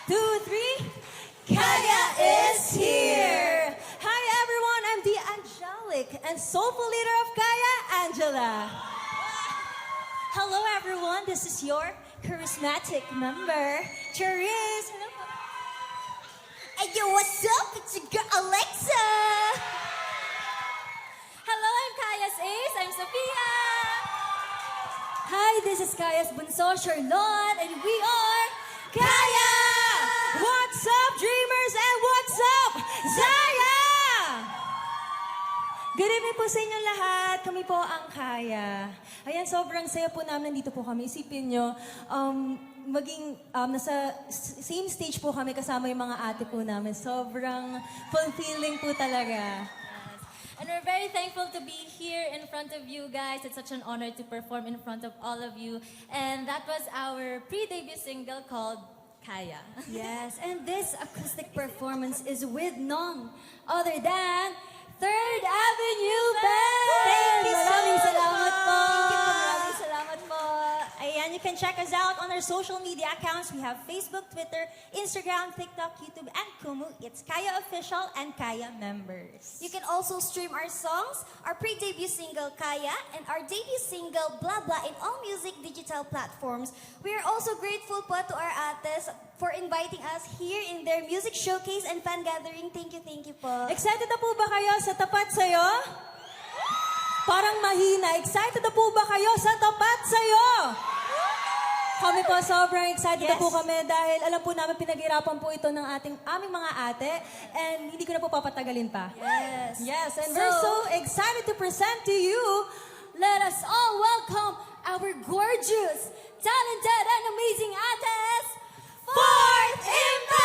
two, three. Kaya is here! Hi everyone, I'm the angelic and soulful leader of Kaya, Angela. Hello everyone, this is your charismatic member, Cherise. Hey yo, what's up? It's your girl Alexa. Hello, I'm Kaya's Ace. I'm Sophia. Hi, this is Kaya's Bunso, Charlotte, and we are Kaya! What's up, dreamers, and what's up, Zaya? Good evening po sa inyong lahat. Kami po ang Kaya. Ayan, sobrang saya po namin. Nandito po kami. Isipin nyo, nasa same stage po kami kasama yung mga ate po namin. Sobrang fulfilling po talaga. And we're very thankful to be here in front of you guys. It's such an honor to perform in front of all of you. And that was our pre-debut single called Kaya. Yes, and this acoustic performance is with none other than Third Avenue Band! Thank you so Maraming much salamat po. po! Maraming salamat po. Ayan, you can check us out on our social media accounts. We have Facebook, Twitter, Instagram, TikTok, YouTube, and Kumu. It's Kaya Official and Kaya Members. You can also stream our songs, our pre-debut single Kaya, and our debut single Blah Blah in all music digital platforms. We are also grateful po to our ates for inviting us here in their music showcase and fan gathering. Thank you po. Excited na po ba kayo sa Tapat Sa'yo? Parang mahina. Excited na po ba kayo sa Tapat Sa'yo? Kami po sobrang excited na po kami dahil alam po namin pinaghirapan po ito ng aming mga ate and hindi ko na po papatagalin pa. Yes. Yes, and we're so excited to present to you. Let us all welcome our gorgeous, talented, and amazing ates, Fourth Impact!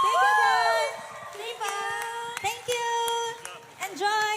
Thank you, guys. Thank you. Enjoy.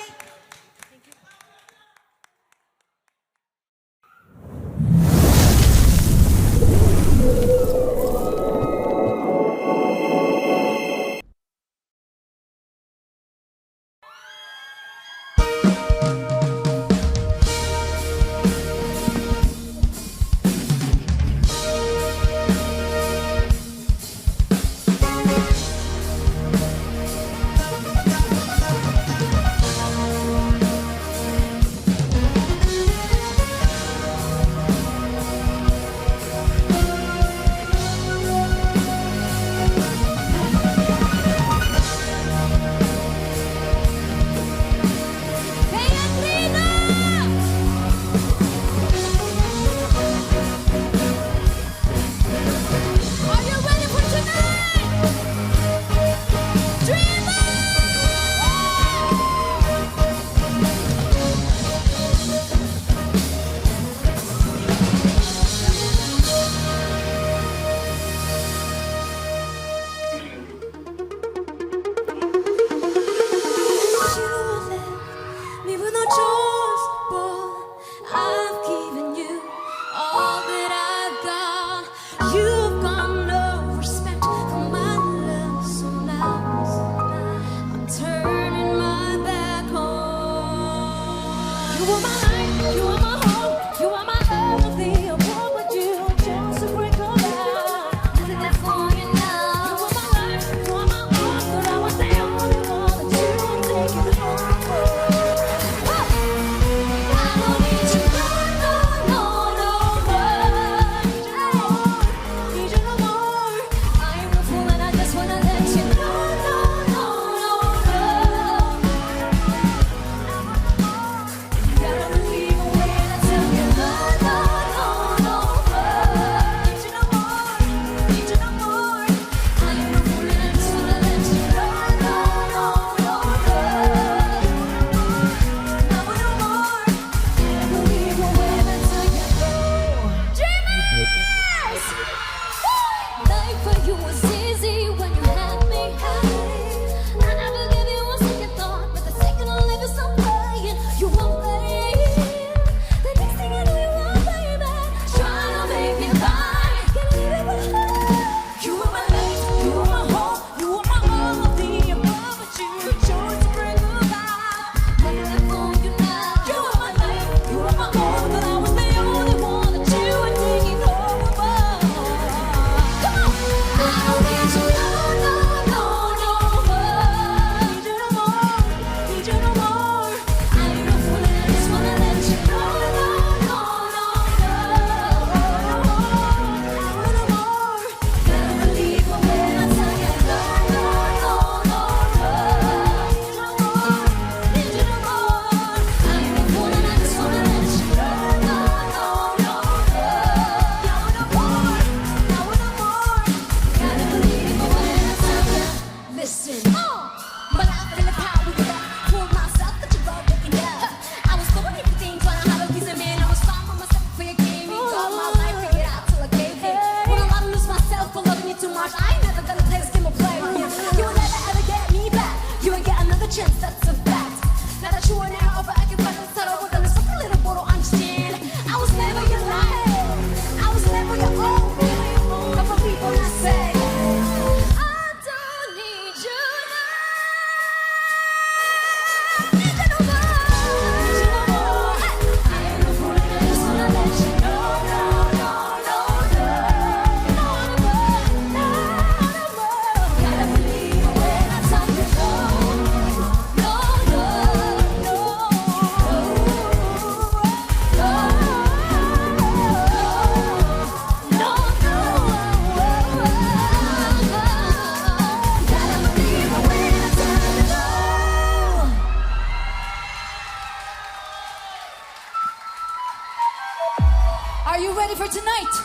tonight.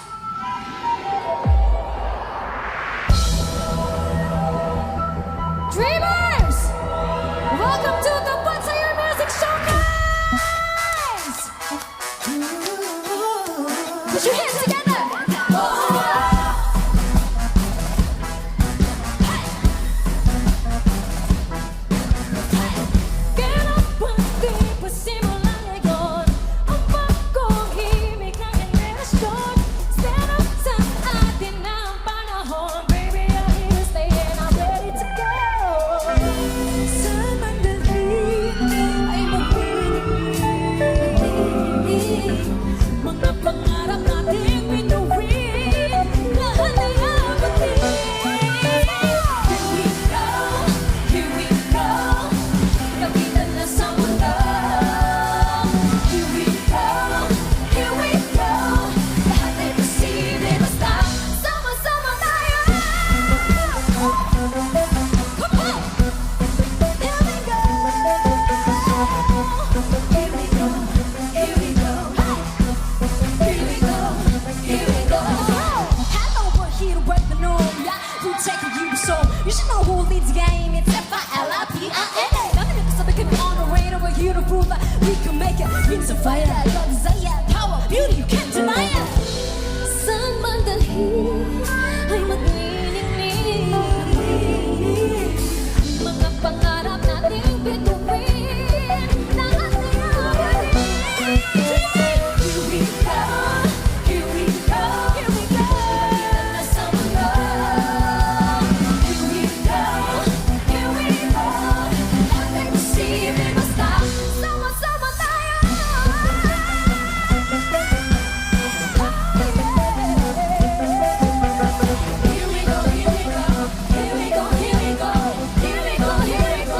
Dreamers! Welcome to the What's Your Music Showcase! Put your hands together! Get up pati pasimula ngayon ang pagkuhimik ng relasyon. Stand up sa atin ng panahon. Baby, I'm here to stay and I'm ready to go. Sa mandali ay magpiling mga pangarap nating bituin. Lahat ay abutin. Here we go. Kapitan na sa mundo. Here we go. Lahat ay posible basta sama-sama tayo. Come on! Here we go. Here we go. Here we go. Here we go. Here we go. Hello, we're here to break the norm. Yeah, we take a you so. You should know who leads the game. It's F-I-L-I-P-I-N-A. Nothing is something can be on the radar. We're here to prove that we can make it. Wings of fire, your desire, power, beauty, you can't deny it. Sa mandali ay maglilingling. Mga pangarap nating bituin. Lahat ay abutin. Here we go. Here we go. Here we go. Kapitan na sa mundo. Here we go. Here we go. Lahat ay posible basta sama-sama tayo. Here we go. Here we go. Here we go. Here we go. Here we go. Here we go.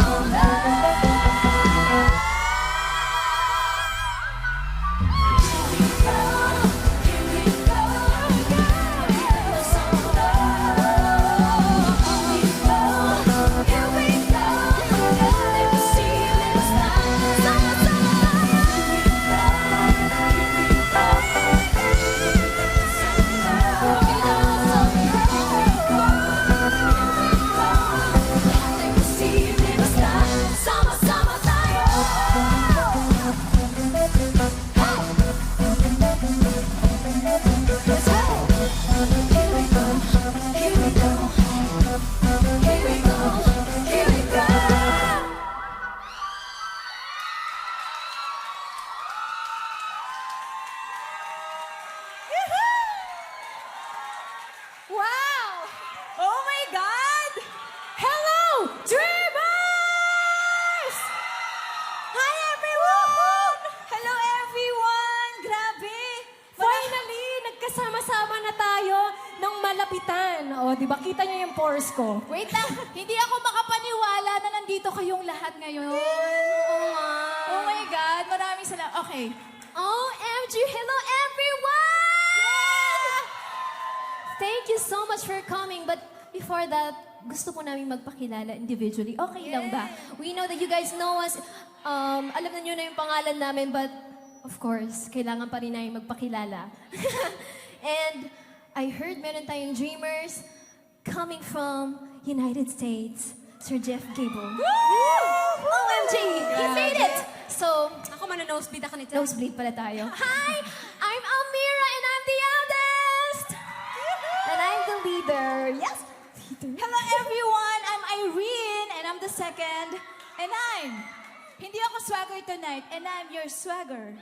Sama-sama tayo. Let's go. Here we go. Here we go. Here we go. Here we go. Wow! Oh my God! Hello, Dreamers! Hi everyone! Hello everyone! Grabe! Finally, nagkasama-sama na tayo ng malapitan. O, di ba? Kita niyo yung pores ko. Wait lang, hindi ako makapaniwala na nandito kayong lahat ngayon. Oo nga. Oh my God, maraming salamat. Okay. OMG! Hello, everyone! Thank you so much for coming. But before that, gusto po namin magpakilala individually. Okay lang ba? We know that you guys know us. Alam na nyo na yung pangalan namin, but of course, kailangan pa rin namin magpakilala. And I heard meron tayong dreamers coming from United States. Sir Jeff Gable. OMG! He made it! So, Ako nosebleed ako nito. nosebleed pala tayo. Hi! I'm Almira and I'm the eldest! And I'm the leader. Yes! Hello everyone, I'm Irene and I'm the second. And hindi ako swagger tonight, and I'm your swagger.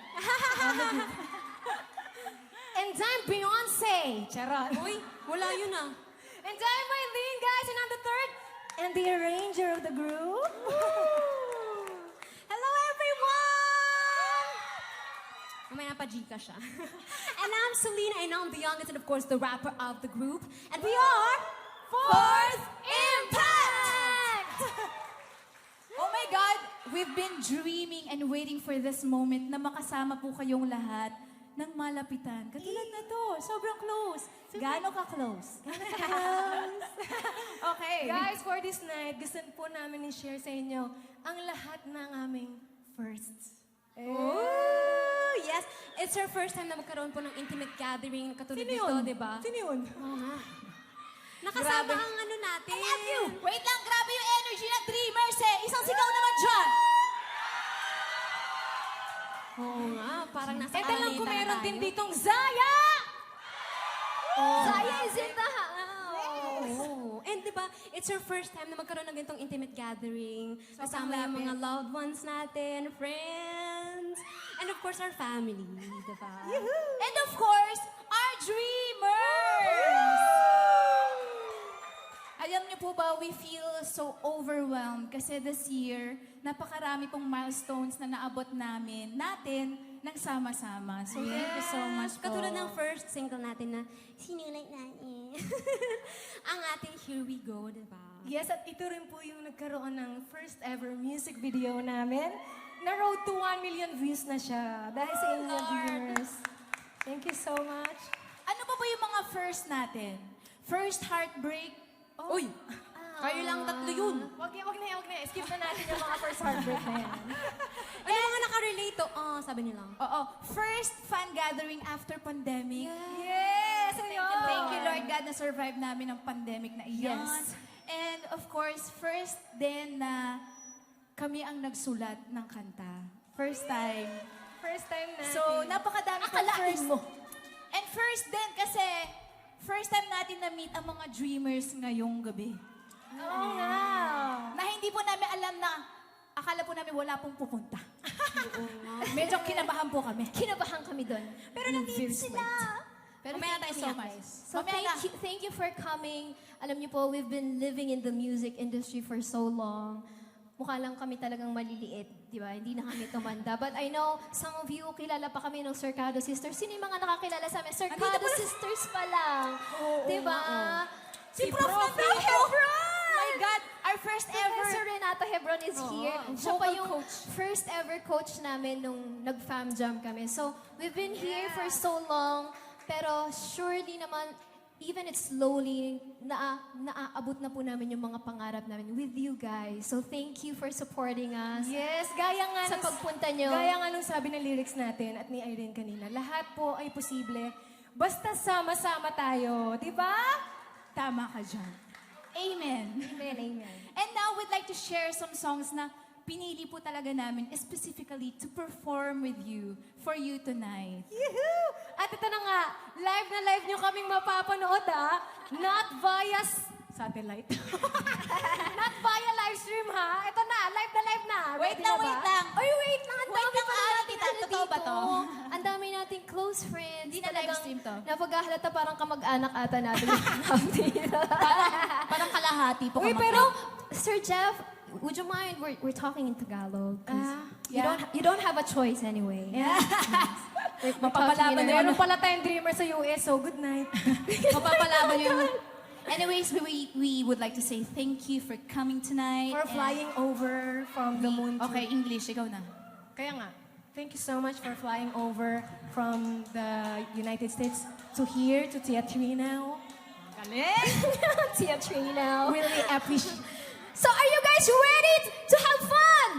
And I'm Beyonce. Charot. Uy, wala yun ah. And I'm Mylene, guys, and I'm the third. And the arranger of the group. Hello everyone! Mamaya pa Gca siya. And I'm Selena and I'm the youngest and of course the rapper of the group. And we are Fourth Impact! Oh my God, we've been dreaming and waiting for this moment na makasama po kayong lahat ng malapitan. Katulad na to, sobrang close. Gaano ka-close? Okay. Guys, for this night, gusto po namin i-share sa inyo ang lahat ng aming firsts. Oh, Yes, it's our first time na magkaroon po ng intimate gathering katulad Sino dito, yun? di ba? Sino yun? Nakasama ang ano natin. I love you! Wait lang, grabe yung energy ng Dreamers eh! Isang sigaw naman dyan! Oo nga, parang nasa Eto lang kalalitan kung na meron tayo. din ditong Zaya! Zaya is in the house! Oo. And di ba, it's your first time na magkaroon ng ganitong intimate gathering. Kasama yung mga loved ones natin, friends, and of course, our family, di ba? And of course, our Dreamers! Alam niyo po ba, we feel so overwhelmed kasi this year, napakarami pong milestones na naabot natin ng sama-sama. So, thank you so much po. Katulad ng first single natin na sinulat natin. Ang ating Here We Go, di ba? Yes, at ito rin po yung nagkaroon ng first ever music video namin. Na road to 1 million views na siya. Dahil sa inyo, viewers. Thank you so much. Ano pa ba yung mga first natin? First heartbreak? Uy! Kayo lang tatlo yun. Wag na. Skip na natin yung mga first heartbreak na yan. Ano mga nakarelate to? Sabi niyo lang. Oo. First fan gathering after pandemic. Yes! Ayun! Thank you, Lord God, na survive namin ang pandemic na iyon. Yes. And of course, first din na kami ang nagsulat ng kanta. First time. First time natin. So, napakadami pang first. And first din kasi, first time natin na-meet ang mga dreamers ngayong gabi. Oo nga. Na hindi po namin alam na, akala po namin wala pong pupunta. Medyo kinabahan po kami. Kinabahan kami doon. Pero nandito sila. Pero Mamaya thank you tayo so much. So thank you for coming. Alam niyo po, we've been living in the music industry for so long. Mukha lang kami talagang maliliit, di ba? Hindi na kami tumanda. But I know, some of you, kilala pa kami ng Cercado Sisters. Sino yung mga nakakilala sa amin? Cercado Sisters pa lang. Di ba? Si Prof. Renata Hebron! My God, our first ever. Professor Renata Hebron is here. Siya pa vocal yung first ever coach namin nung nag-fam jam kami. So, we've been here for so long, pero surely naman, even it's slowly, naaabot na po namin yung mga pangarap namin with you guys. So, thank you for supporting us. Yes, gaya nga Sa nung- pagpunta nyo. Gaya nga nung sabi ng lyrics natin at ni Irene kanina, lahat po ay posible basta sama-sama tayo. Di ba? Tama ka dyan. Amen. Amen. And now, we'd like to share some songs na pinili po talaga namin specifically to perform with you, for you tonight. Yehoo! At ito na nga, live na live nyo kaming mapapanood not via satellite. Not via live stream ha. Ito na, live na. Wait Ready lang, na ba? wait lang. Ay, wait lang. Ang Wait dami lang, pa ah, natin tita, ano totoo ba dito. to? Ang dami nating close friends. Hindi na live Talagang stream to. Napaghahalata parang kamag-anak ata natin. Parang kalahati po. Uy, kamag- pero, Sir Jeff, would you mind? We're talking in Tagalog. 'cause yeah. you don't have a choice anyway. Mapapalaban na Meron pala tayong dreamer sa US, so good night. Mapapalaban yun. Anyways, we would like to say thank you for coming tonight. For flying over from the moon to... Okay, English, ikaw na. Kaya nga, thank you so much for flying over from the United States to here, to Teatrino. Teatrino. Really appreciate... So are you guys ready to have fun?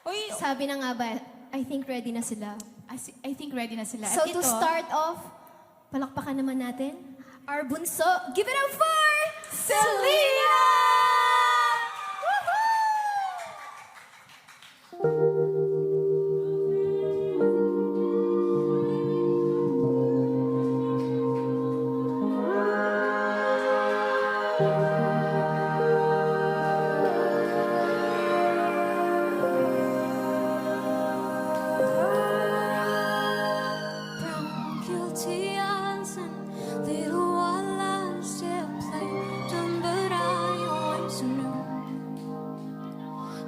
Uy, Sabi na nga ba, I think ready na sila. I think ready na sila. So At to ito, start off, palakpakan naman natin, our bunso, give it up for Selena! From guilty eyes and little white lies still played on, but I always knew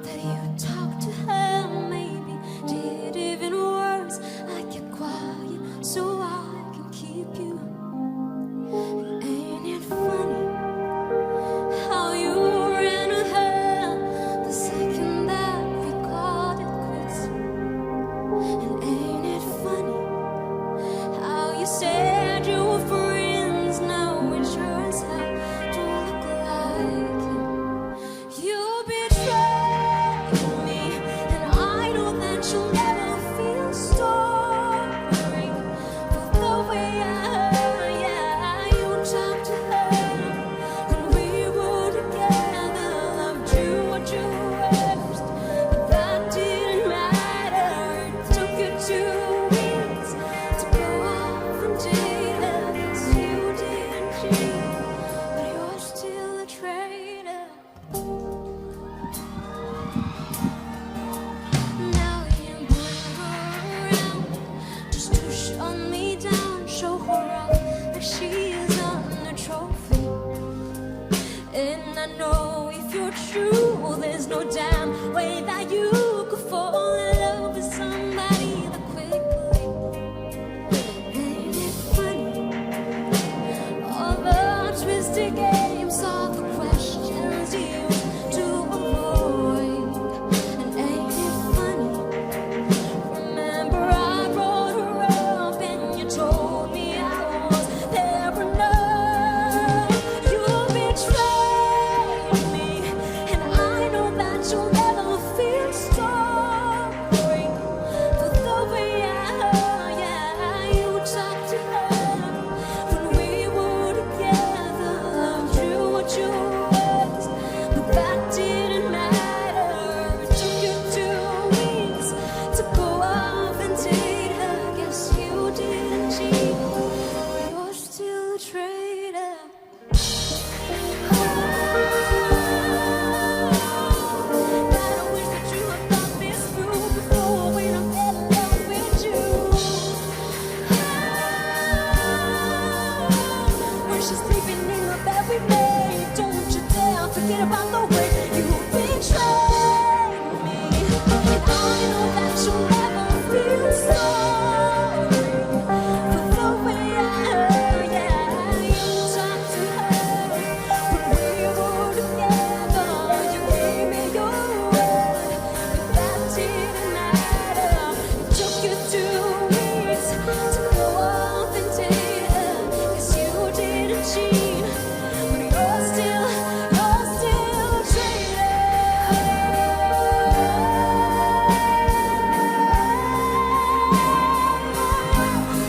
that you talked to her, maybe did even worse. I kept quiet so I can keep you. Ain't it funny how you ran ahead the second that we called it quits? And ain't it funny how you say way you talked to her when we were together. Loved you at your worst, but that didn't matter. It took you 2 weeks to go off and date her. 'Cause you didn't cheat, but you're still a traitor. Now you bring her around just to shut me down, show her off like she is on a trophy. And I know if you're true, there's no damn way that you could fall in love with somebody that quickly. Ain't it funny? All the twisted games, all the questions you used to avoid. And ain't it funny? Remember I brought her up and you told me I was there enough. You betrayed me, and I know that you'll never feel sorry for the way you talked to her when we were together. Loved you at your worst, but that didn't matter. It took you 2 weeks to go off and date her. Guess you didn't cheat, but you're still a traitor. God, I wish that you had thought this through before when I fell in love with you. When she's sleeping in the bed with me, don't you dare forget about the way you betrayed me. And I know that you'll never feel sorry for the way you talked to her when we were together. You gave me your word, but that didn't matter. It took you 2 weeks to go off and date her. 'Cause you didn't cheat, but you're still a traitor.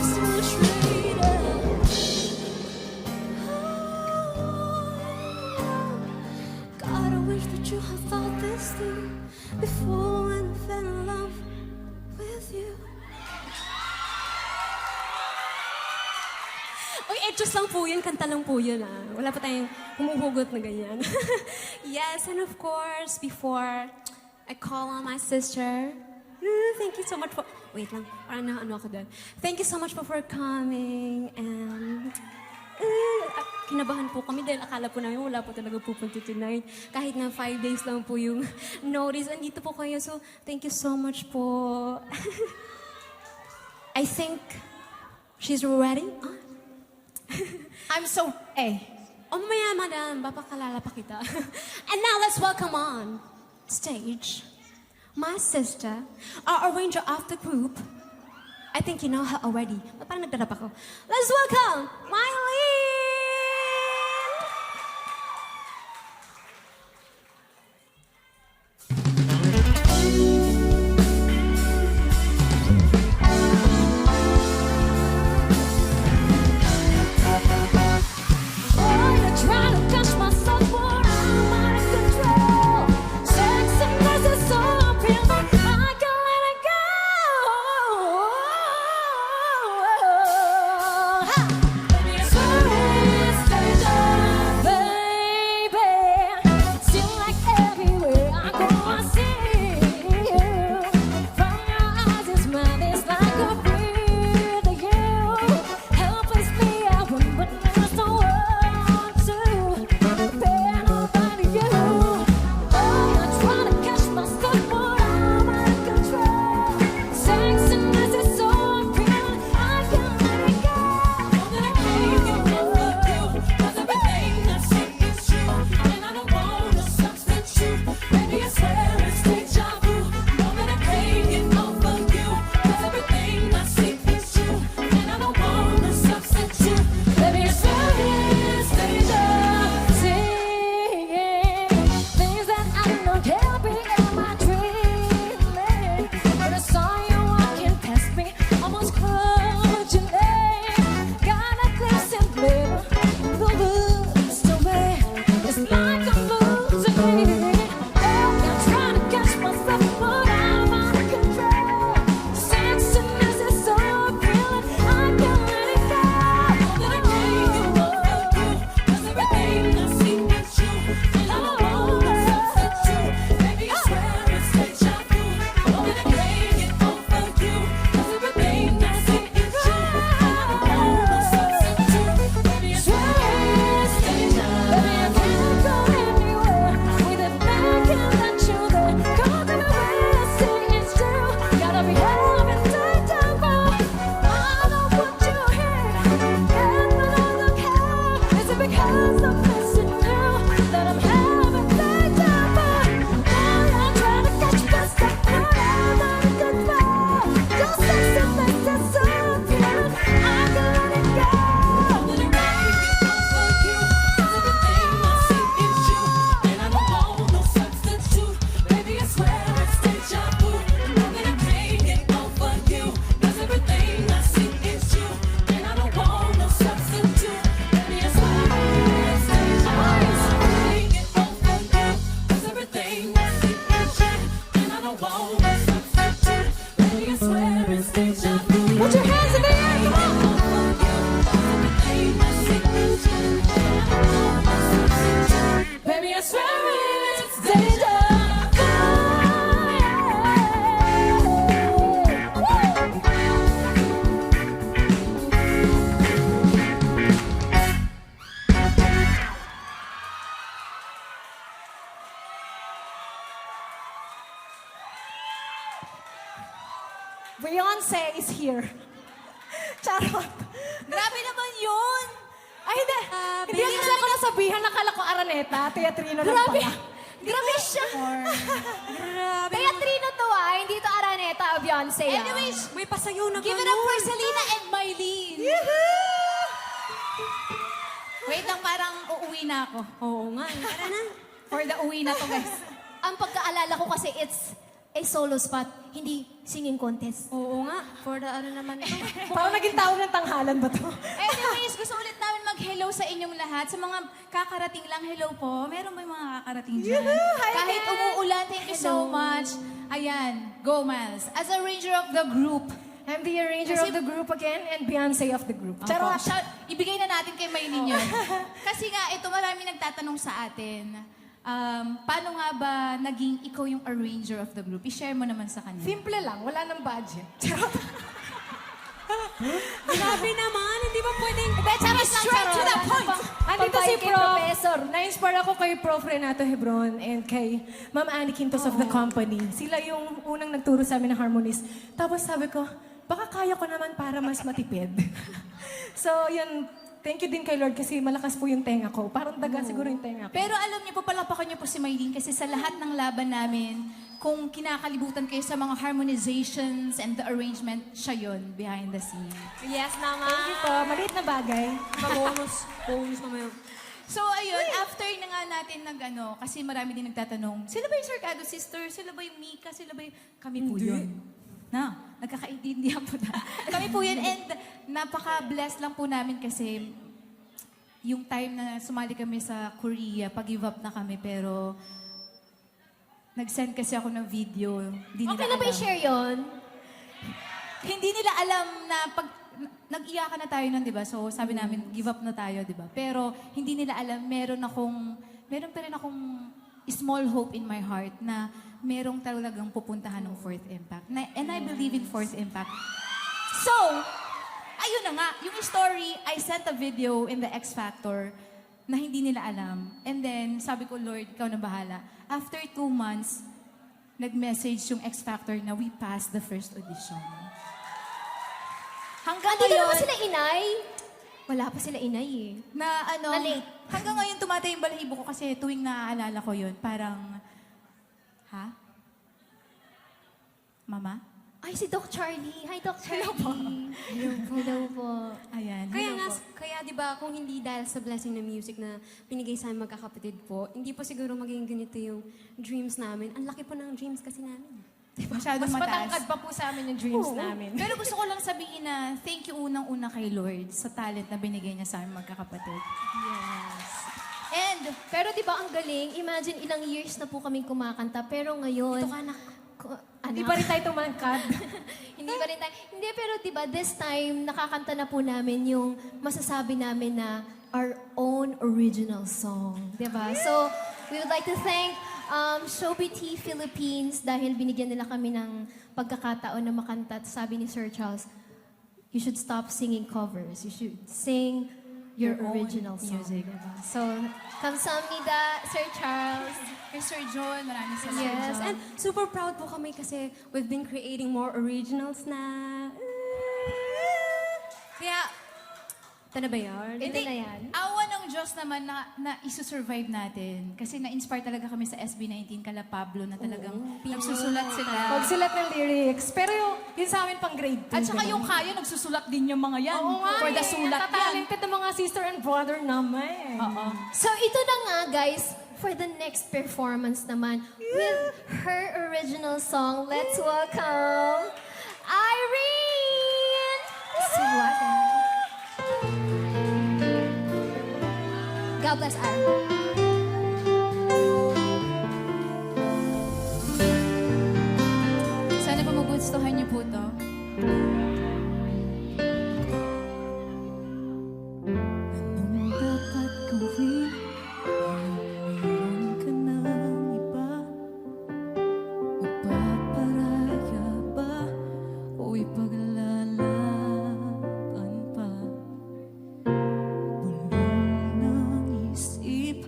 Still a traitor. God, I wish that you had thought this through before when I fell in love with you. Uy, just lang po yun. Kanta lang po yun, ah. Wala pa tayong humuhugot na ganyan. Yes, and of course, before I call on my sister, thank you so much for... Wait lang, parang ano ako doon. Thank you so much for coming, and... kinabahan po kami dahil akala po namin wala po talaga pupunta tonight. Kahit na 5 days lang po yung notice, andito po kayo. So, thank you so much po. I think she's ready. I'm so... Oh, maya, madam. Papakalala pa kita. And now, let's welcome on stage my sister, our arranger of the group. I think you know her already. Parang nagdarap ako. Let's welcome Mylene! Oh, you're trying to catch myself, but I'm out of control. Sex and mess is so real, but I can't let it go. Beyonce is here. Charot. Grabe naman yun! Ay, hindi. Hindi kasi ako nasabihan. Nakala ko Araneta. Teatrino lang pala. Grabe siya. Teatrino to hindi to Araneta o Beyonce Anyways, May pasayaw na give it up for Selena and Mylene. Wait lang, parang uuwi na ako. Oo nga. Tara na. For the uwi na to, guys. Ang pagkaalala ko kasi it's a solo spot, hindi singing contest. Oo nga. For the ano naman ito. Parang naging tao ng tanghalan ba to? Anyways, gusto ulit namin mag-hello sa inyong lahat. Sa mga kakarating lang, hello po. Meron ba yung mga kakarating dyan? Kahit umuulan, thank you so much. Ayan, go Miles. As a ranger of the group, I'm the arranger of the group again and Beyonce of the group. Charot! Ibigay na natin kay Maylin yun. Kasi nga, ito marami nagtatanong sa atin. Paano nga ba naging ikaw yung arranger of the group? I-share mo naman sa kanya. Simple lang, wala nang budget. Charot. Grabe naman. Hindi ba pwedeng... Straight to the point! Andito si Kay Prof. Professor. Na-inspire ako kay Prof. Renato Hebron and kay Ma'am Annie Quintos of the company. Sila yung unang nagturo sa amin ng harmonies. Tapos sabi ko, baka kaya ko naman para mas matipid. So, yun. Thank you din kay Lord kasi malakas po yung tenga ko. Parang daga siguro yung tenga ko. Pero alam niyo po, palapakan niyo po si Maylin kasi sa lahat ng laban namin, kung kinakalibutan kayo sa mga harmonizations and the arrangement, siya yun, behind the scene. Yes naman. Thank you po. Maliit na bagay. Bonus. Bonus mamaya. So ayun, after na nga natin kasi marami din nagtatanong, sila ba yung Sarcado Sister? Sila ba yung Mika? Sila ba yung... Kami po yun. Nagkakaintindihan po na. Kami po yun and napaka-blessed lang po namin kasi yung time na sumali kami sa Korea, pag-give up na kami pero nag-send kasi ako ng video. Hindi Okay nila na ba alam. i-share yun? Hindi nila alam na pag nag-iyakan na tayo nun, di ba? So sabi namin, give up na tayo, di ba? Pero hindi nila alam, meron pa rin akong small hope in my heart na merong talagang pupuntahan ng Fourth Impact. And I believe in Fourth Impact. So, ayun na nga, yung story, I sent a video in the X Factor na hindi nila alam. And then, sabi ko, Lord, ikaw na bahala. After 2 months, nag-message yung X Factor na we passed the first audition. Hanggang Andito na ngayon, ba sila inay? Wala pa sila inay eh. na Na-late. hanggang ngayon tumatay yung balahibo ko kasi tuwing naaalala ko yun, parang, ha? Mama? Ay, si Doc Charlie. Hi, Doc Charlie. Hello po. Ayan. Kaya hello nga, po. kaya di ba kung hindi dahil sa blessing ng music na binigay sa amin magkakapatid po, hindi po siguro maging ganito yung dreams namin. Ang laki po ng dreams kasi namin. Masyadong Mas mataas. matangkad pa po sa amin yung dreams namin. Pero gusto ko lang sabihin na thank you unang-una kay Lord sa talent na binigay niya sa amin magkakapatid. And, Pero di ba ang galing? Imagine ilang years na po kaming kumakanta. Pero ngayon... Ito ka, anak. Hindi pa rin tayo tumangkad. Hindi pa rin tayo. Hindi, pero di ba this time, nakakanta na po namin yung masasabi namin na our own original song. Di ba? So, we would like to thank Showbiz Philippines dahil binigyan nila kami ng pagkakataon na makanta. At sabi ni Sir Charles, you should stop singing covers. You should sing your own original song. music. Diba? So, kamsahamnida, Sir Charles. kay Sir John, maraming salamat. Yes, and super proud po kami kasi we've been creating more originals na... Kaya, Ito na ba yun? Ito na yan. awa ng Diyos naman na isu-survive natin. Kasi na-inspire talaga kami sa SB19 kala Pablo na talagang nagsusulat sila. Magsulat ng lyrics. Pero yun sa amin pang grade 2. At saka yung kaya, nagsusulat din yung mga yan. Oo nga For the sulat yan. Talented ng mga sister and brother naman. Oo. So ito na nga guys, for the next performance naman, with her original song, let's welcome Irene Suwaga. God bless Irene. Sana po magustuhan niyo po to. Anong dapat gawin? Mayroon ka ng iba? Magpaparaya ba? O ipaglalaban pa? Bulong ng isip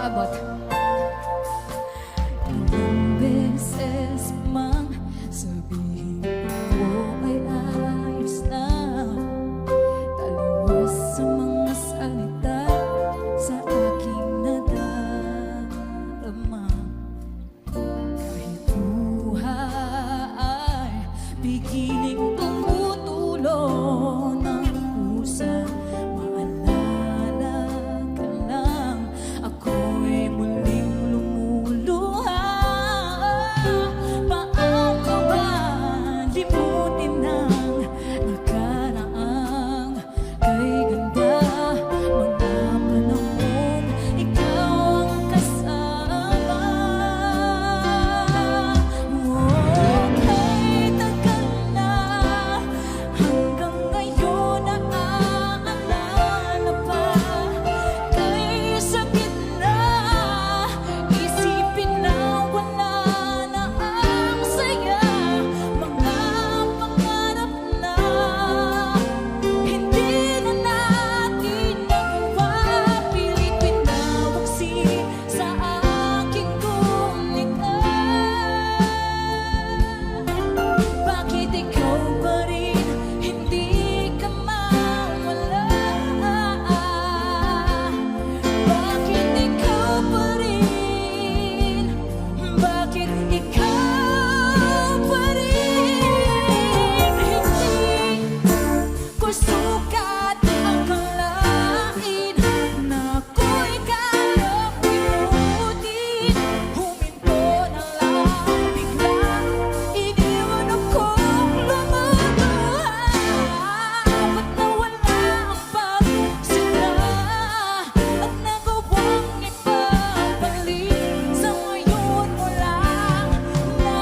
abot. Ilang beses mang sabihin ko ay ayos na, taliwas sa mga salita sa aking nadarama. Kahit luha ay pigiling tumutulo ng pusa, maalala ka lang, ako'y muling lumuluha. Paano ba limutin ang nakaraang kay ganda? Mga panahon ikaw ang kasama. Kahit tagal na, hanggang ngayon naaalala pa. Kay sakit na, isipin na wala na ang saya. Mga pangarap na hindi na natin nagawa, pilit pinawagsi sa aking gumika. Bakit ikaw pa rin hindi ka mawala? Bakit ikaw pa rin? Bakit ikaw pa rin? Hindi ko sukat akalain na ako'y kayang limutin. Huminto na lang bigla, iniwan akong lumuluha. Ba't nawala ang pagsimula at nagawang ipabalik? Sa ngayon mo lang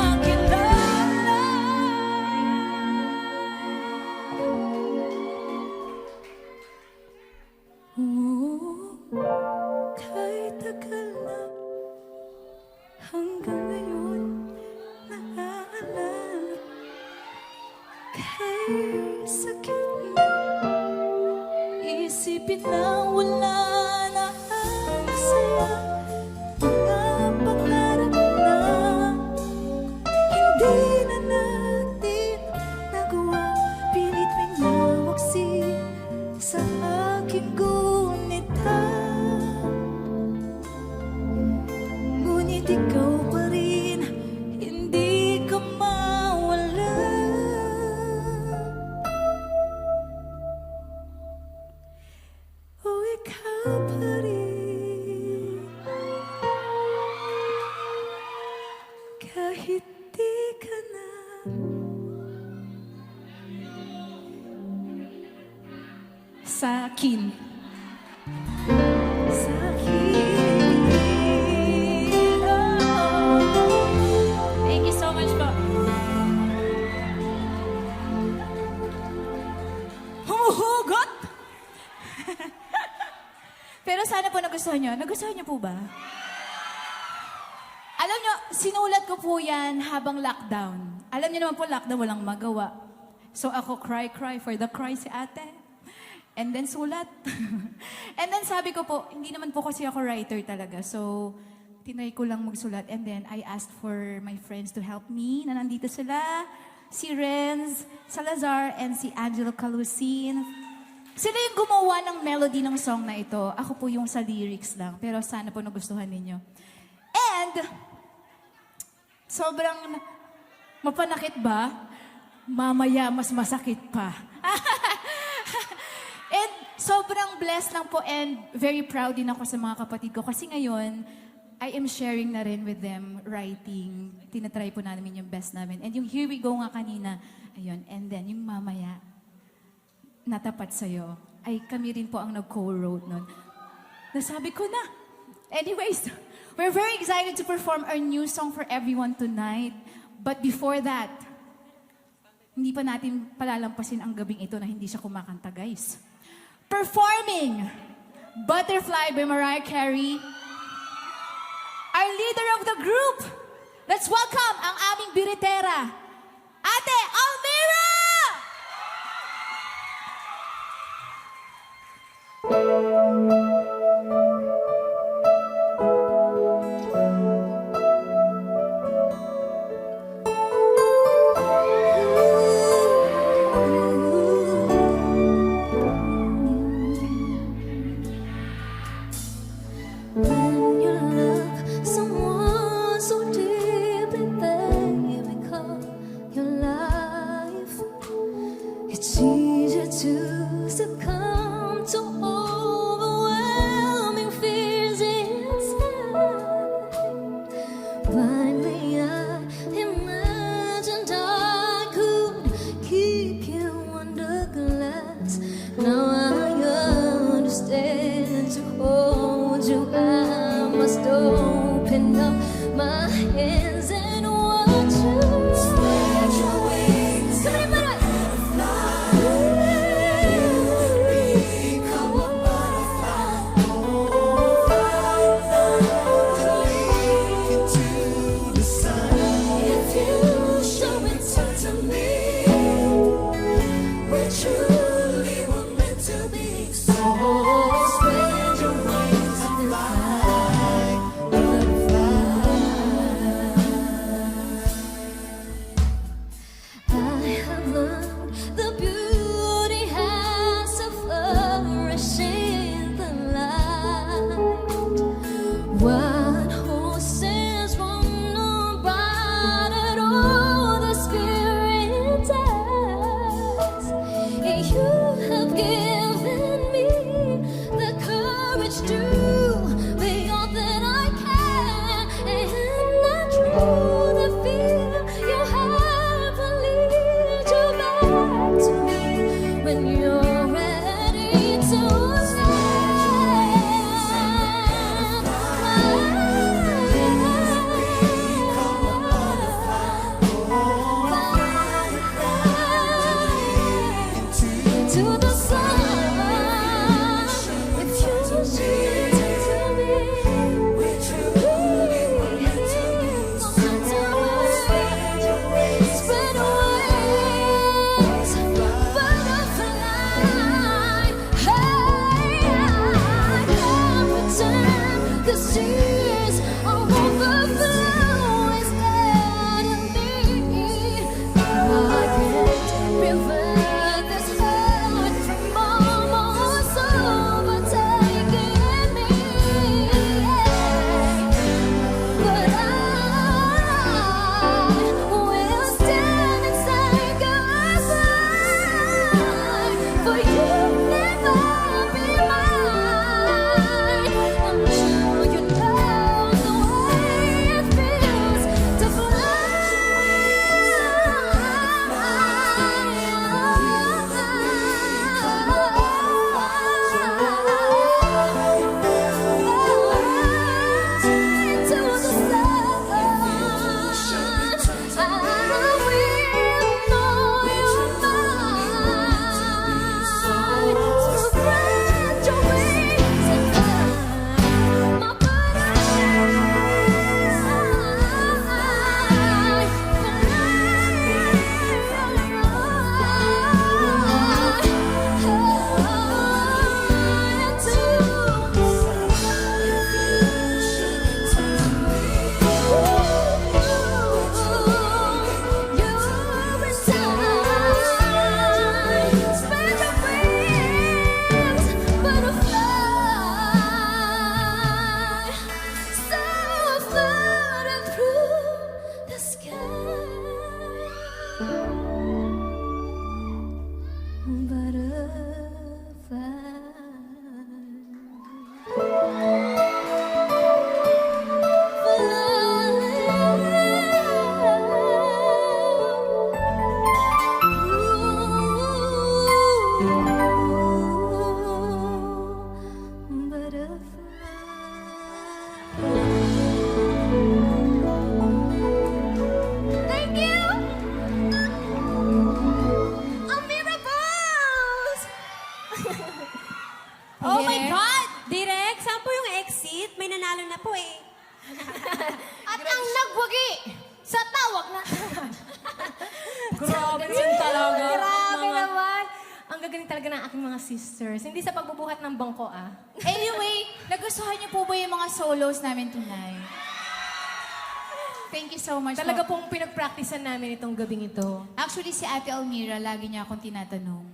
nakilala. Kahit tagal na, hanggang ngayon naaalala. Kay sakit na, isipin na wala na ang saya. Mga pangarap na hindi na natin nagawa, pilit pinawagsi sa aking gunita. Ngunit ikaw pa rin hindi ka mawala. Oh, ikaw pa rin, kahit di ka na. Sa akin. Sa akin. Oh. Thank you so much po. Humuhugot! Pero sana po nagustuhan nyo. Nagustuhan nyo po ba? Alam nyo, sinulat ko po yan habang lockdown. Alam nyo naman po, lockdown, walang magawa. So ako, cry for the cry si ate. And then sulat. And then sabi ko po, hindi naman po kasi ako writer talaga. So, tinry ko lang magsulat. And then I asked for my friends to help me na nandito sila. Si Renz Salazar and si Angelo Calusin. Sila yung gumawa ng melody ng song na ito. Ako po yung sa lyrics lang. Pero sana po nagustuhan ninyo. And, sobrang mapanakit ba? Mamaya mas masakit pa. And sobrang blessed lang po and very proud din ako sa mga kapatid ko. Kasi ngayon, I am sharing na rin with them writing. Tinatry po namin yung best namin. And yung Here We Go nga kanina, ayun. And then yung mamaya, natapat sa'yo, ay kami rin po ang nag-co-wrote nun. Nasabi ko na. Anyways, we're very excited to perform our new song for everyone tonight. But before that, hindi pa natin palalampasin ang gabing ito na hindi siya kumakanta, guys. Performing Butterfly by Mariah Carey, our leader of the group. Let's welcome ang aming biritera, Ate Almira! open up my hands and watch you spread your wings. Become a if you show it to me, we're truly were meant to be. So spread your wings and fly, I have learned the beauty has to flourish in the light. One who says wrong, nobody at all, the Spirit does. You have given me the courage to be all that I can, and I truly feel you have to lead you back to me when you're ready to to the sun. If you choose to me, we truly were meant to be. Spread your wings, butterfly. Hey, I can't pretend the seas are overflowing instead of me. I can't prevent this heart from almost overtaking me. But I will stand and say goodbye, for you'll never be mine until you know the way it feels to Thank you! Amira Boss! Oh my God! Direk, saan po yung exit? May nanalo na po eh. At ang nagwagi sa tawag na... Grabe rin talaga. Grabe Mga- naman. Ang gagaling talaga ng aking mga sisters. Hindi sa pagbubuhat ng bangko, ah. Anyway, nagustuhan niyo po ba yung mga solos namin tonight? Thank you so much Talaga po. pong pinag-practicean namin itong gabing ito. Actually, si Ate Almira, lagi niya akong tinatanong.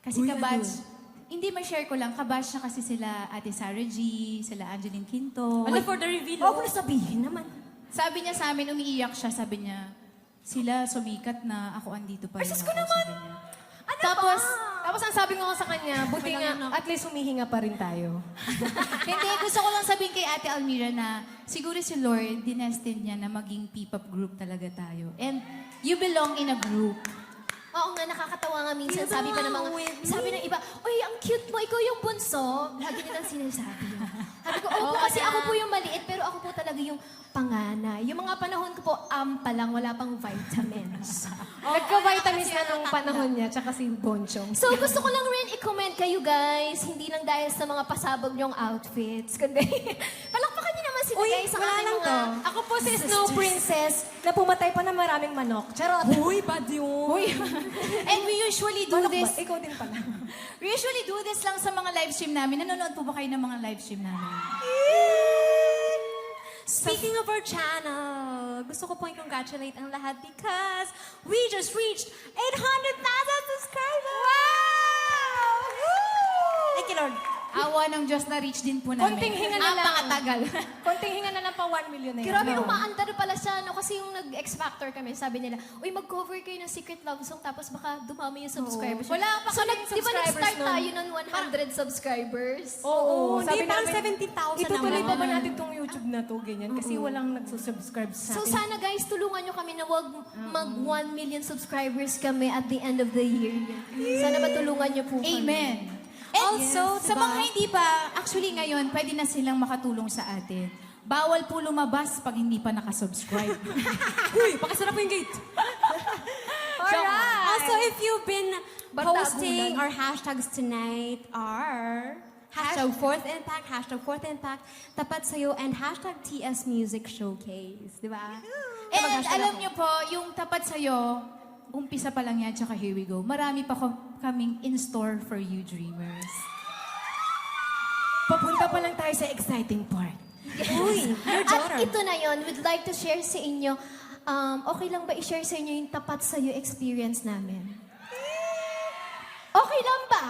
Kasi kabatch, hindi ma-share ko lang, kabatch na kasi sila Ate Sarah G, sila Angeline Quinto. Ano for the reveal? Huwag mo na sabihin naman. Sabi niya sa amin, umiiyak siya, sabi niya, sila sumikat na ako andito pa rin ako. Sabi niya. Tapos ang sabi ko sa kanya, buti nga, at least humihinga pa rin tayo. Hindi, gusto ko lang sabihin kay Ate Almira na siguro si Lord, dinestined niya na maging P-pop group talaga tayo. And you belong in a group. Oo nga, nakakatawa nga minsan. Sabi pa ng mga, sabi ng iba, oy, ang cute mo, ikaw yung bunso. Lagi nilang sinasabi yun. Sabi ko, oo, kasi ako po yung maliit, pero ako po talaga yung panganay. Yung mga panahon ko po, pa lang, wala pang vitamins. Nagka-vitamins na nung panahon niya, tsaka si Bonchong. So, gusto ko lang rin i-comment kayo, guys. Hindi lang dahil sa mga pasabog niyong outfits, kundi palakpakan niyo naman sila, guys, sa ating mga Ako po si Snow Princess na pumatay pa ng maraming manok. Charot! Uy, bad yun. And we usually do Manok ba? this. Ikaw din pala. We usually do this lang sa mga live stream namin. Nanonood po ba kayo ng mga live stream namin? Speaking of our channel, gusto ko po i-congratulate ang lahat because we just reached 800,000 subscribers! Wow! Thank you, Lord. Awa ng Diyos na reach din po namin. Konting hinga na lang. Napakatagal. Konting hinga na lang pa 1 million na yan. Grabe, umaandar pala siya, no? Kasi yung nag-X Factor kami, sabi nila, uy, mag-cover kayo ng Secret Love Song, tapos baka dumami yung subscribers. Wala pa So, kaming di ba subscribers nag-start nun? tayo ng 100 subscribers? Oo, Hindi, parang 70,000 itutuloy naman. pa ba natin tong YouTube na to, ganyan? Kasi walang nagsusubscribe sa So atin. sana guys, tulungan nyo kami na wag mag 1 million subscribers kami at the end of the year. Sana matulungan nyo po kami. Amen. And Also, sa diba? mga hindi pa, actually ngayon, pwede na silang makatulong sa atin. Bawal po lumabas pag hindi pa nakasubscribe. Uy, pakasarap po yung gate. Alright! Also, if you've been posting Batagulan. our hashtags tonight are hashtag 4th Impact, hashtag 4th Impact, tapat sa'yo, and hashtag TS Music Showcase. Di ba? And alam niyo po, yung tapat sa'yo, umpisa pa lang yan, tsaka here we go. Marami pa kaming in store for you dreamers. Papunta pa lang tayo sa exciting part. Uy, at ito na yon, we'd like to share sa inyo, okay lang ba i-share sa inyo yung tapat sa'yo experience namin? Okay lang ba?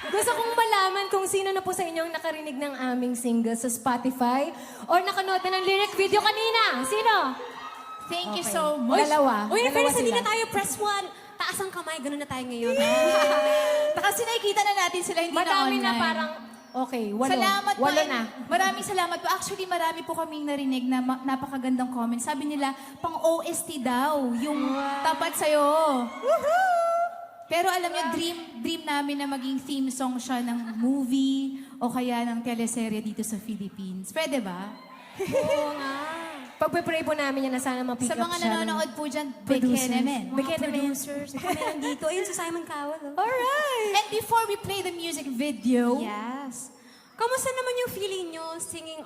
Gusto kong malaman kung sino na po sa inyong nakarinig ng aming single sa Spotify or nakanood na ng lyric video kanina. Sino? Thank you so much. Dalawa. Uy, in Dalawa fairness, hindi sila. na tayo press 1. Taas ang kamay, ganun na tayo ngayon. Kasi nakikita na natin sila hindi Madami na na online. parang, okay, walo. Salamat po. Walo and na. Maraming salamat po. Actually, marami po kaming narinig na napakagandang comments. Sabi nila, pang OST daw, yung tapat sa'yo. Pero alam niyo, dream namin na maging theme song siya ng movie o kaya ng teleserye dito sa Philippines. Pwede ba? Pagpe-pray po namin yan na sana ma-pick Sa up mga siya. nanonood po dyan, producers. Bekenemen. Producers, kami nandito. Ayun si Simon Cowell. Oh. Alright! And before we play the music video, Yes. Kamusta naman yung feeling nyo singing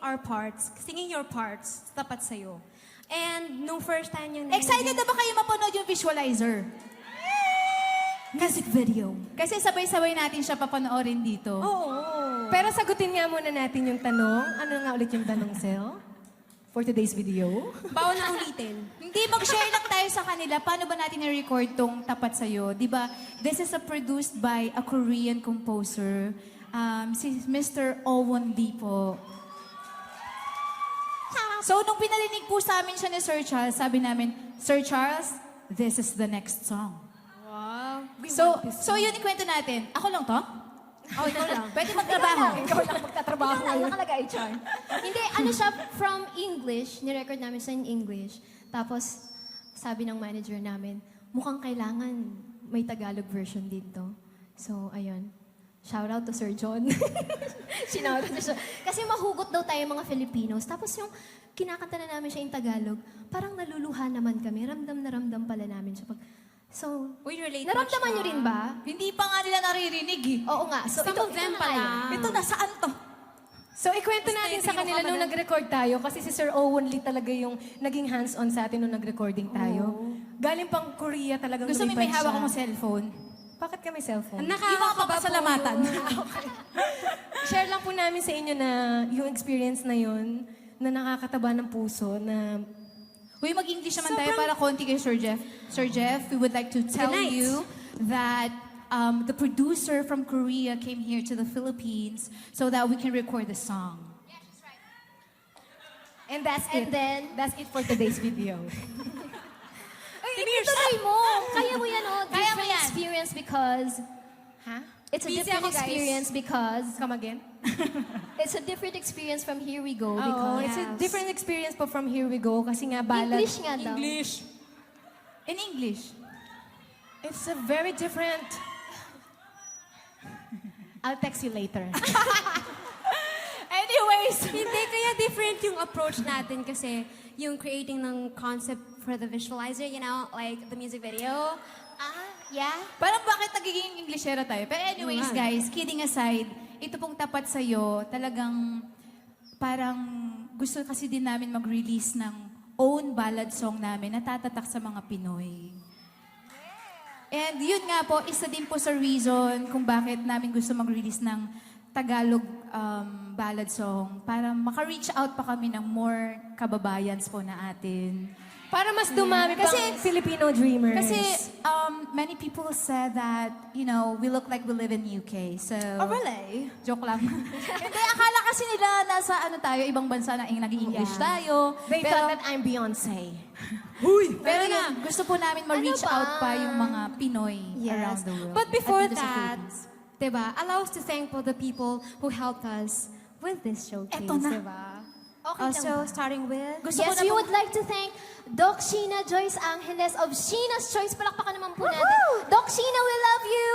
your parts, tapat sa'yo? And nung first time nyo excited na ba kayo mapanood yung visualizer? music video? Kasi sabay-sabay natin siya papanoorin dito. Oo. Pero sagutin nga muna natin yung tanong. Ano nga ulit yung tanong, Sel? For today's video? Bawal na ulitin. Hindi, mag-share lang tayo sa kanila. Paano ba natin na-record tong Tapat Sa'yo? Di ba? This is produced by a Korean composer. Si Mr. Owon Lee po. So, nung pinarinig po sa amin siya ni Sir Charles, sabi namin, Sir Charles, this is the next song. Wow. So yun ikwento natin. Ako lang to? Oh, ikaw lang. Pwede magtrabaho. Ikaw lang magtatrabaho Ito lang, ngayon. nakalagay, Char. Hindi, ano siya, from English, nirecord namin siya in English. Tapos, sabi ng manager namin, mukhang kailangan may Tagalog version dito. So, ayun. Shout out to Sir John. Shoutout niya siya. Kasi mahugot daw tayo mga Filipinos. Tapos yung kinakanta na namin siya in Tagalog, parang naluluha naman kami. Ramdam na ramdam pala namin siya. So, We relate naramdaman niyo rin ba? Hindi pa nga nila naririnig eh. Oo nga. So, Some of them na pala. kaya. Ito, nasaan to? So, ikwento natin sa kanila nung nag-record tayo kasi si Sir Owen Lee talaga yung naging hands-on sa atin nung nag-recording tayo. Galing pang Korea talagang Gusto mo may lumipad hawak siya. akong cellphone? Bakit ka may cellphone? Yung mga papasalamatan. Share lang po namin sa inyo na yung experience na yun, na nakakataba ng puso, na Uy, mag-English naman tayo para konti kay Sir Jeff. Sir Jeff, we would like to tell Tonight. you that the producer from Korea came here to the Philippines so that we can record the song. and that's And it. then, That's it for today's video. ituloy mo. Kaya mo yan, oh. Kaya mo Different yan. experience because... Ha? It's a Busy different ako, guys. experience because... Come again? It's a different experience from Here We Go Oo, because... it's a different experience po from Here We Go kasi nga ballad. English nga daw. In English. It's a very different... I'll text you later. Anyway, Anyways, Hindi, kaya different yung approach natin kasi yung creating ng concept for the visualizer, you know, like the music video. Yeah. parang bakit nagiging Englishera tayo? Pero anyways, guys, kidding aside, ito pong Tapat Sa'yo, talagang parang gusto kasi din namin mag-release ng own ballad song namin na tatatak sa mga Pinoy. And yun nga po, isa din po sa reason kung bakit namin gusto mag-release ng Tagalog ballad song para maka-reach out pa kami ng more kababayans po na atin. Para mas dumami Kasi- pang Filipino dreamers. Kasi many people said that, you know, we look like we live in UK. So, really? joke lang. Hindi, akala kasi nila nasa ano tayo, ibang bansa na nag-i-English tayo. They pero, thought that I'm Beyonce. pero yun, gusto po namin ma-reach Ano ba? out pa yung mga Pinoy around the world. But before At dito sa that, Philippines. diba, allow us to thank for the people who helped us with this showcase, Eto na. diba? Okay Also, starting with... Gusto ko Yes, na we po- would like to thank Doc Sheena Joyce Angeles of Sheena's Choice. Palakpakan naman po natin. Doc Sheena, we love you!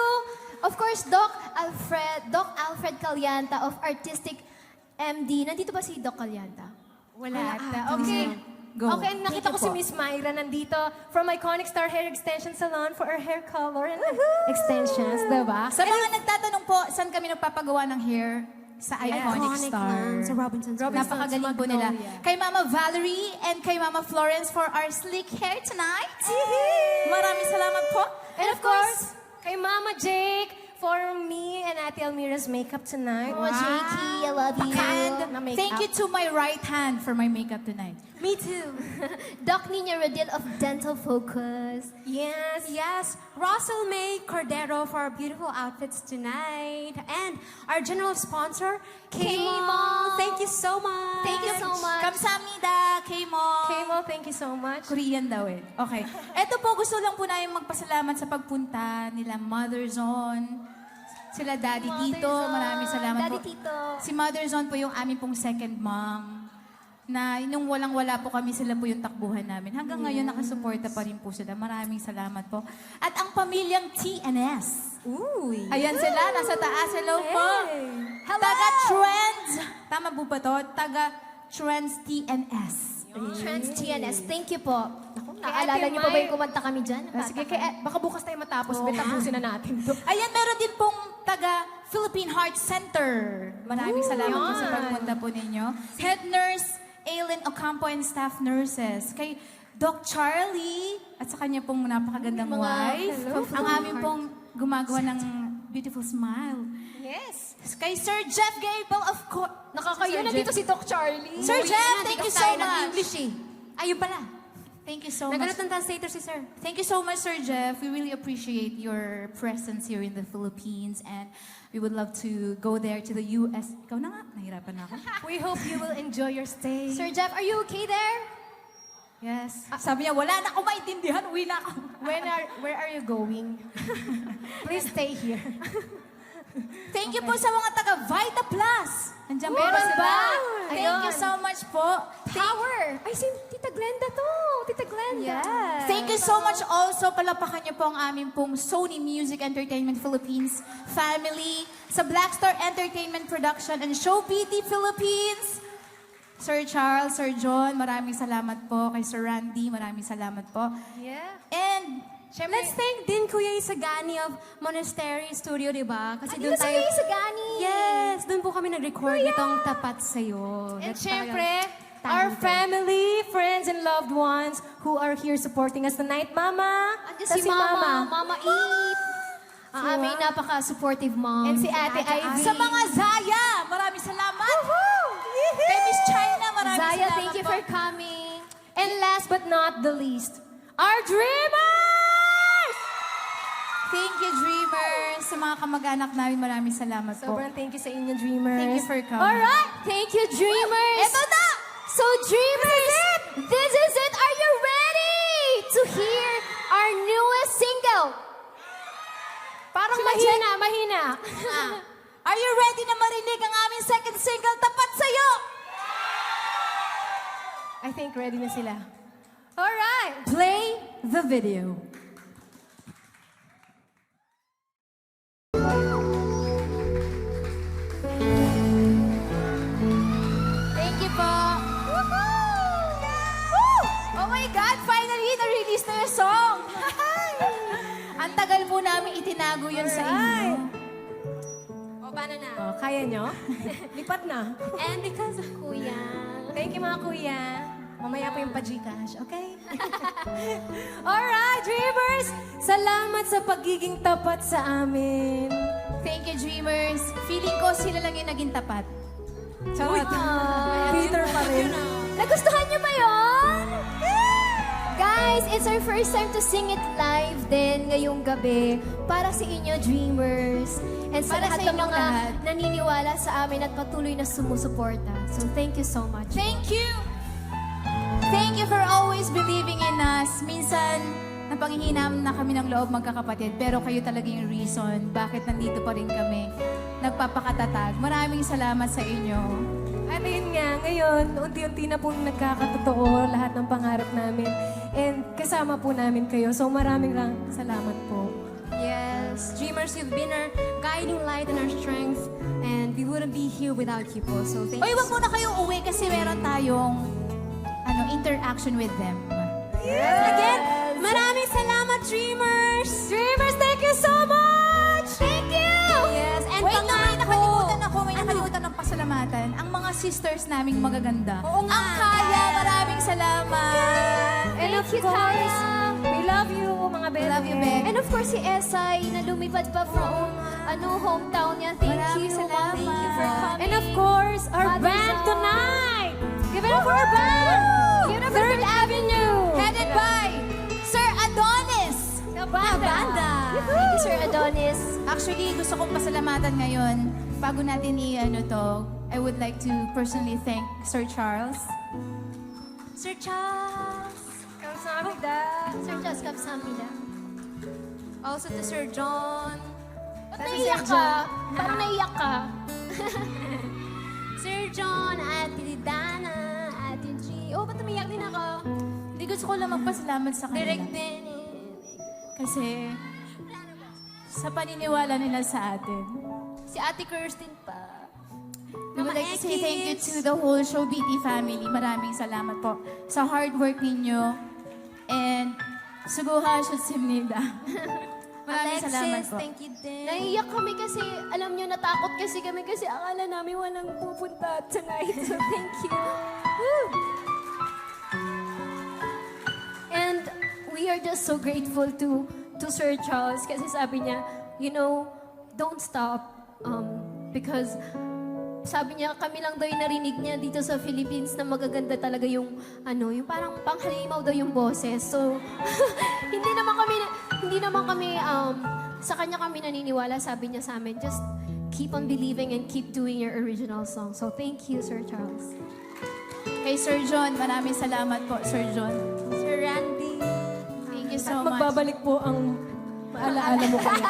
Of course, Doc Alfred Calyanta of Artistic MD. Nandito ba si Doc Calyanta? Wala ata. Okay. Go. Okay, nakita ko si Miss Myra nandito from Iconic Star Hair Extension Salon for her hair color and extensions, diba? Sa mga nagtatanong po, saan kami nagpapagawa ng hair? Sa Iconic Star. Sa Robinson's. Napakagaling po nila. Kay Mama Valerie and kay Mama Florence for our sleek hair tonight. Maraming salamat po. And of course, kay Mama Jake for me and Ate Almira's makeup tonight. Mama Jakey, I love you. And Na makeup. thank you to my right hand for my makeup tonight. Me too. Doc Nina Rodil of Dental Focus. Yes, yes. Russell May Cordero for our beautiful outfits tonight. And our general sponsor, K-Mall. Thank you so much. Thank you so much. Kamsahamnida, K-Mo. Kamo, thank you so much. Korean daw eh. Okay. Ito po, gusto lang po namin magpasalamat sa pagpunta nila Mother Zone, sila Daddy Tito. Maraming salamat Daddy po. Tito. Si Mother Zone po yung aming pong second mom. Na nung walang-wala po kami, sila po yung takbuhan namin. Hanggang ngayon, nakasuporta pa rin po sila. Maraming salamat po. At ang pamilyang TNS. Ayan sila, nasa taas. Hello po. Taga-Trends. Tama po ba to? Taga-Trends TNS. Trans TNS. Thank you po. Naku, naalala niyo pa ba yung kumanta kami dyan? Sige, baka bukas tayo matapos, tapusin na natin to. Ayan, meron din pong taga Philippine Heart Center. Maraming salamat po sa pagpunta po ninyo. Head Nurse Aileen Ocampo and staff nurses. Kay Doc Charlie at sa kanya pong napakagandang wife. Ang aming pong gumagawa ng beautiful smile. Yes. Kay Sir Jeff Gable, of course. Nakakayo, nandito si Doc Charlie. Sir Jeff, thank you so much. English eh. Ayun pala. Thank you so much. Naganap ng translator si sir. Thank you so much, Sir Jeff. We really appreciate your presence here in the Philippines and we would love to go there to the US. Ikaw na nga, nahirapan na ako. We hope you will enjoy your stay. Sir Jeff, are you okay there? Yes. Sabi niya, wala na ako maintindihan, uwi na ako. Where are you going? Please stay here. Thank you po sa mga taga Vita Plus. Nandiyan po Meron sila. ba? Thank you Ayun. so much po. Power! Ay, si Tita Glenda to. Tita Glenda. Yes. Thank you so much also. Palapakan niyo po ang aming pong Sony Music Entertainment Philippines family, sa Black Star Entertainment Production and Show PT Philippines. Sir Charles, Sir John, maraming salamat po. Kay Sir Randy, maraming salamat po. Yeah. And, Let's thank din Kuya Isagani of Monastery Studio, di ba? Kasi Dito sa Isagani. Yes, doon po kami nag-record nitong Tapat Sa'yo. And That's syempre, talagang our talented. family, friends, and loved ones who are here supporting us tonight. Mama. Andiyan Tas si Mama. Mama Eat. Ang Si aming napaka-supportive mom. And si Ate Ivy. sa mga Zaya, maraming salamat. Kay Miss China, maraming Zaya, salamat thank you po. for coming. And last but not the least, our dreamers! Thank you, Dreamers. Sa mga kamag-anak namin, maraming salamat po. Sobrang thank you sa inyo, dreamers. Thank you for coming. Alright, thank you, Dreamers. Eto na! So, Dreamers, this is it. Are you ready to hear our newest single? Parang Sila mahina. Are you ready na marinig ang aming second single, Tapat Sa'yo? I think ready na sila. Alright. Play the video. Oh my God! Finally, na-release na yung song! Ang tagal po namin itinago yun sa inyo. O, paano na? Oh, kaya nyo? Lipat na. And because of Kuya. Thank you mga kuya. Mamaya po yung pa-Gcash, okay? Alright, Dreamers! Salamat sa pagiging tapat sa amin. Thank you, Dreamers. Feeling ko sila lang yung naging tapat. Charot. Peter pa rin. Nagustuhan niyo ba yun? Guys, it's our first time to sing it live din ngayong gabi para sa inyo, Dreamers. And sa Para lahat sa ng inyong mga lahat. naniniwala sa amin at patuloy na sumusuporta. So, thank you so much. Thank you! Thank you for always believing in us. Minsan, napanghihinam na kami ng loob magkakapatid, pero kayo talaga yung reason bakit nandito pa rin kami. Nagpapakatatag. Maraming salamat sa inyo. At yun nga, ngayon, unti-unti na pong nagkakatotoo lahat ng pangarap namin. And kasama po namin kayo. So maraming salamat po. Yes, Dreamers, you've been our guiding light and our strength. And we wouldn't be here without you po. So thank Oy, you. wag muna kayong uwi kasi meron tayong interaction with them. Again, maraming salamat, Dreamers! Dreamers, thank you so much! Thank you! Yes, and Wait, may pangako. nakalimutan ako. May nakalimutan ng pasalamatan. Ang mga sisters naming magaganda. Oo nga. Ang Kaya, maraming salamat. And of Of course, we love you, mga bebe. Love you, Bebe. And of course, si Esay na lumipad pa from hometown niya. Thank Maraming you. salamat. Thank you for coming. And of course, our Mother's band Day. tonight! Give it up for our band! Third Avenue! Headed by Sir Adonis. Banda. Thank you, Sir Adonis. Actually, gusto kong pasalamatan ngayon. Bago natin to, I would like to personally thank Sir Charles. Sir Charles. Sir Just Kapsamida. Also to Sir John. Ba't naiyak ka? Parang naiyak ka. Sir John, Ate Dana, Ate G. Oh, ba't umiyak din ako? Hindi gusto ko lang magpasalamat sa Direct kanila. din. Kasi sa paniniwala nila sa atin. Si Ate Kirsten pa. We would like to say thank you to the whole Show BT family. Maraming salamat po sa hard work ninyo. And suguha siya si Nida. Maraming salamat po. thank you din. Naiyak kami kasi, alam nyo, natakot kasi kami kasi akala namin walang pupunta tonight. So, thank you. Woo! And we are just so grateful to Sir Charles kasi sabi niya, you know, don't stop. Because sabi niya, kami lang daw yung narinig niya dito sa Philippines na magaganda talaga yung, yung parang panghalimaw daw yung boses. So, hindi naman kami, sa kanya kami naniniwala, sabi niya sa amin, just keep on believing and keep doing your original song. So, thank you, Sir Charles. Kay Sir John, maraming salamat po, Sir John. Sir Randy. Thank you so At much. magbabalik po ang maalaala mo kayo.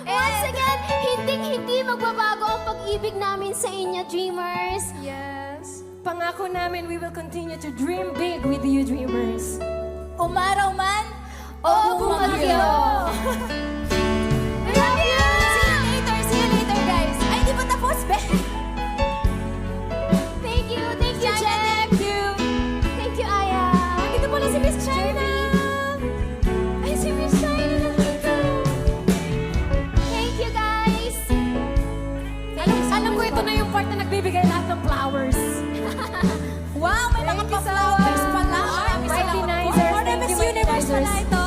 Once again, hindi magbabago ang pag-ibig namin sa inyo, Dreamers. Yes. Pangako namin, we will continue to dream big with you, Dreamers. Umaraw man o bumagyo. I love you! See you later, guys. Ay, di pa tapos, be? Thank you, Jen. Thank you. Thank you, Aya. Dito pala si Miss China. Ay, si Miss China nandito. Thank you, guys. Alam ko ito na yung part na nagbibigay lahat ng flowers. Wow, may mga pa-flowers pala. Maraming Mighty salamat. Nizers, For the thank Miss you, Mighty Universe pala Nizers. ito.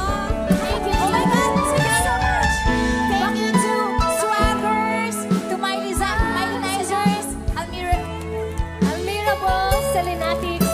Thank you, Oh my Jen. God! Thank you so much! Thank you to Swaggers, to Miley Nizers, Almira po, Selenatics,